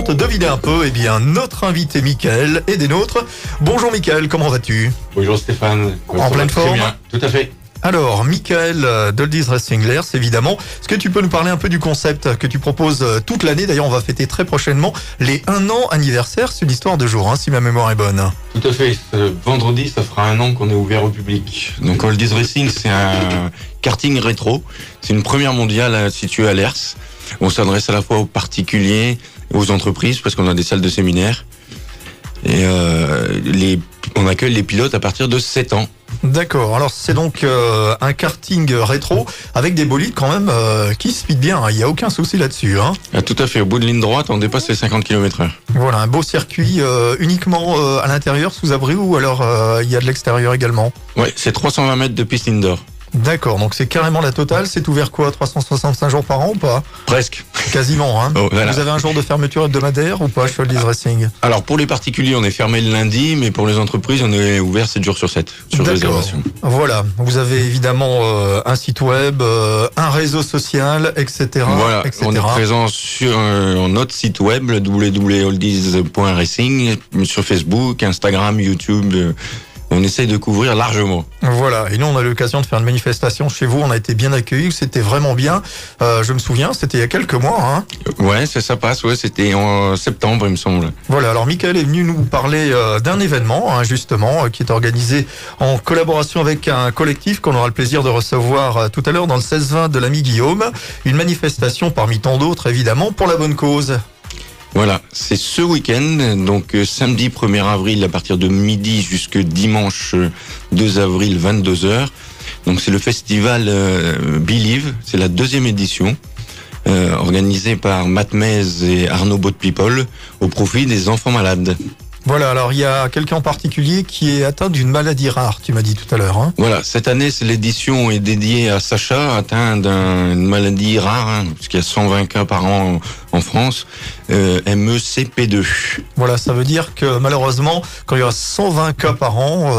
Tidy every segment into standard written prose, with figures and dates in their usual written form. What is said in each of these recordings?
Devinez un peu, eh bien, notre invité Mickaël est des nôtres. Bonjour Mickaël, comment vas-tu? Bonjour Stéphane. En pleine forme? Très bien, tout à fait. Alors, Mickaël d'Oldies Racing Lers, évidemment. Est-ce que tu peux nous parler un peu du concept que tu proposes toute l'année? D'ailleurs, on va fêter très prochainement les 1 an anniversaire. C'est une histoire de jour, si ma mémoire est bonne. Tout à fait. Vendredi, ça fera 1 an qu'on est ouvert au public. Donc, Oldies Racing, c'est un karting rétro. C'est une première mondiale située à Lers. On s'adresse à la fois aux particuliers, aux entreprises, parce qu'on a des salles de séminaire. Et on accueille les pilotes à partir de 7 ans. D'accord, alors c'est donc un karting rétro avec des bolides quand même qui speed bien, il n'y a aucun souci là-dessus. Ah, tout à fait, au bout de ligne droite, on dépasse les 50 km/h. Voilà, un beau circuit uniquement à l'intérieur, sous abri, ou alors il y a de l'extérieur également? Ouais, c'est 320 mètres de piste indoor. D'accord, donc c'est carrément la totale. C'est ouvert quoi, 365 jours par an ou pas? Presque. Quasiment, hein. Oh, voilà. Vous avez un jour de fermeture hebdomadaire ou pas chez Oldies Racing? Alors pour les particuliers, on est fermé le lundi, mais pour les entreprises, on est ouvert 7 jours sur 7, sur réservation. Voilà, vous avez évidemment un site web, un réseau social, etc. Voilà, etc. on est présent sur notre site web, www.oldies.racing, sur Facebook, Instagram, YouTube. On essaye de couvrir largement. Voilà, et nous on a eu l'occasion de faire une manifestation chez vous, on a été bien accueillis, c'était vraiment bien. Je me souviens, c'était il y a quelques mois. Ouais, ça passe, ouais, c'était en septembre il me semble. Voilà, alors Mickaël est venu nous parler d'un événement, justement, qui est organisé en collaboration avec un collectif qu'on aura le plaisir de recevoir tout à l'heure dans le 16-20 de l'ami Guillaume. Une manifestation parmi tant d'autres, évidemment, pour la bonne cause. Voilà, c'est ce week-end, donc samedi 1er avril à partir de midi jusque dimanche 2 avril 22h. Donc c'est le festival Believe, c'est la 2e édition, organisée par Matt Mez et Arnaud Boat People au profit des enfants malades. Voilà, alors il y a quelqu'un en particulier qui est atteint d'une maladie rare, tu m'as dit tout à l'heure. Voilà, cette année, l'édition est dédiée à Sacha, atteint d'une maladie rare, parce qu'il y a 120 cas par an en France, MECP2. Voilà, ça veut dire que malheureusement, quand il y a 120 cas par an,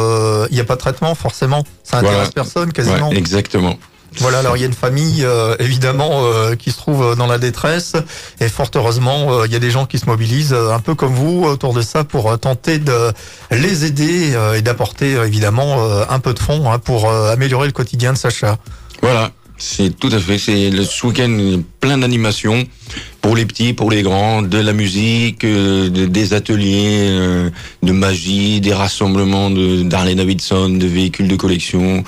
il n'y a pas de traitement forcément. Ça intéresse personne quasiment. Ouais, exactement. Voilà, alors il y a une famille évidemment qui se trouve dans la détresse et fort heureusement il y a des gens qui se mobilisent un peu comme vous autour de ça pour tenter de les aider et d'apporter évidemment un peu de fonds pour améliorer le quotidien de Sacha. Voilà, c'est tout à fait, c'est le week-end plein d'animations pour les petits, pour les grands, de la musique, des ateliers de magie, des rassemblements d'Harley Davidson, de véhicules de collection.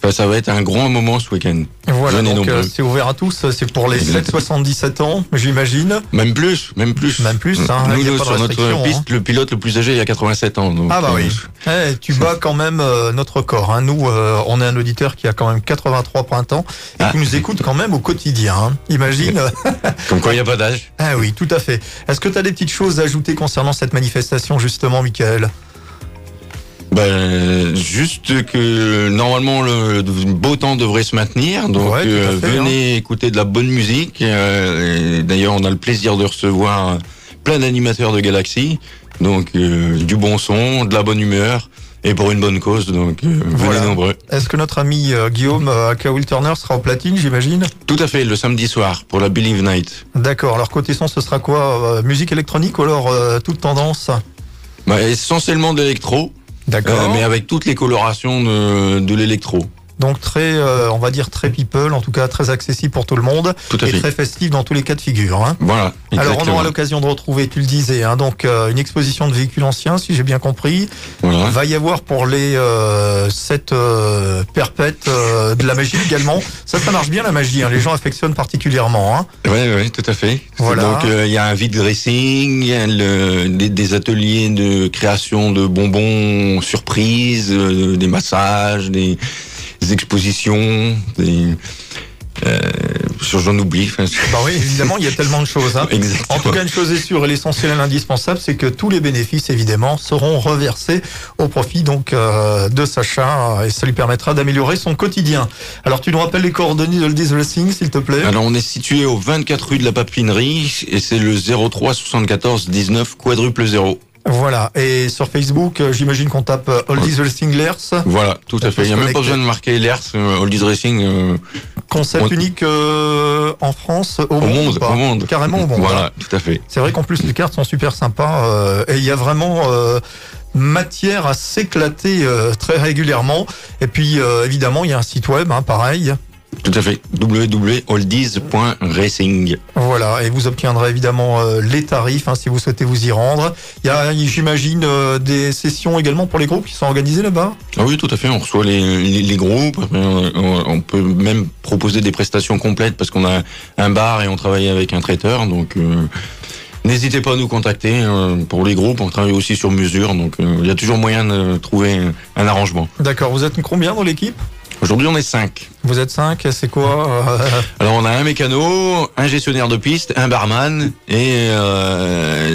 Enfin, ça va être un grand moment ce week-end. Voilà, donc c'est ouvert à tous, c'est pour les 7-77 ans, j'imagine. Même plus. Même plus, hein. Nous sur notre piste, le pilote le plus âgé, il a 87 ans. Donc, ah bah oui. Tu bats quand même notre record. Nous, on est un auditeur qui a quand même 83 printemps et qui nous écoute quand même au quotidien. Imagine. Comme quoi, il n'y a pas d'âge. Ah oui, tout à fait. Est-ce que tu as des petites choses à ajouter concernant cette manifestation, justement, Mickaël? Juste que normalement le beau temps devrait se maintenir, donc venez écouter de la bonne musique. D'ailleurs, on a le plaisir de recevoir plein d'animateurs de Galaxy, donc du bon son, de la bonne humeur et pour une bonne cause, donc venez nombreux. Est-ce que notre ami Guillaume aka Will Turner sera au platine, j'imagine? Tout à fait, le samedi soir pour la Believe Night. D'accord. Alors côté son, ce sera quoi? Musique électronique ou alors toute tendance? Essentiellement d'électro. D'accord. Mais avec toutes les colorations de l'électro. Donc très, on va dire très people, en tout cas très accessible pour tout le monde. Tout à fait. Et très festif dans tous les cas de figure. Voilà. Alors on aura l'occasion de retrouver, tu le disais, donc une exposition de véhicules anciens, si j'ai bien compris. Voilà. Va y avoir pour les 7 perpètes de la magie également. Ça marche bien la magie, les gens affectionnent particulièrement. Oui, tout à fait. Voilà. Donc il y a un vide dressing, des ateliers de création de bonbons surprises, des massages, des expositions, j'en oublie. Bah oui, évidemment, il y a tellement de choses. Exactement. En tout cas, une chose est sûre et l'essentiel et l'indispensable, c'est que tous les bénéfices, évidemment, seront reversés au profit donc de Sacha et ça lui permettra d'améliorer son quotidien. Alors, tu nous rappelles les coordonnées de Oldies Racing, s'il te plaît? Alors, on est situé au 24 rue de la Papinerie et c'est le 03 74 19 *0. Voilà, et sur Facebook, j'imagine qu'on tape Oldies Racing Lers. Voilà, tout à fait. Il n'y a même pas besoin de marquer Lers, Oldies Racing. Concept unique en France, au monde, au monde. Carrément au monde. Voilà, tout à fait. C'est vrai qu'en plus les cartes sont super sympas et il y a vraiment matière à s'éclater très régulièrement. Et puis évidemment il y a un site web, pareil. Tout à fait. www.oldies.racing. Voilà, et vous obtiendrez évidemment les tarifs si vous souhaitez vous y rendre. Il y a, j'imagine, des sessions également pour les groupes qui sont organisés là-bas. Ah oui, tout à fait. On reçoit les groupes. On peut même proposer des prestations complètes parce qu'on a un bar et on travaille avec un traiteur. Donc n'hésitez pas à nous contacter pour les groupes. On travaille aussi sur mesure. Donc il y a toujours moyen de trouver un arrangement. D'accord. Vous êtes combien dans l'équipe ? Aujourd'hui, on est 5. Vous êtes 5, c'est quoi Alors, on a un mécano, un gestionnaire de piste, un barman et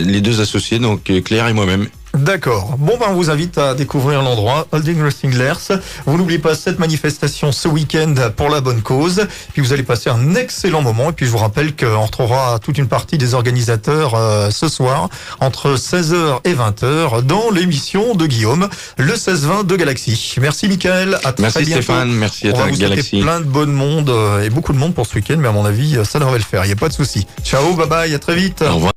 les 2 associés, donc Claire et moi-même. D'accord. Bon, on vous invite à découvrir l'endroit, Holding Wrestlers. Vous n'oubliez pas cette manifestation ce week-end pour la bonne cause. Puis vous allez passer un excellent moment. Et puis je vous rappelle qu'on retrouvera toute une partie des organisateurs ce soir entre 16h et 20h dans l'émission de Guillaume, le 16-20 de Galaxy. Merci Mickaël. À très merci bientôt. Stéphane, merci à ta Galaxy. Souhaiter plein de bon monde et beaucoup de monde pour ce week-end, mais à mon avis, ça devrait le faire. Il n'y a pas de souci. Ciao, bye bye, à très vite. Au revoir.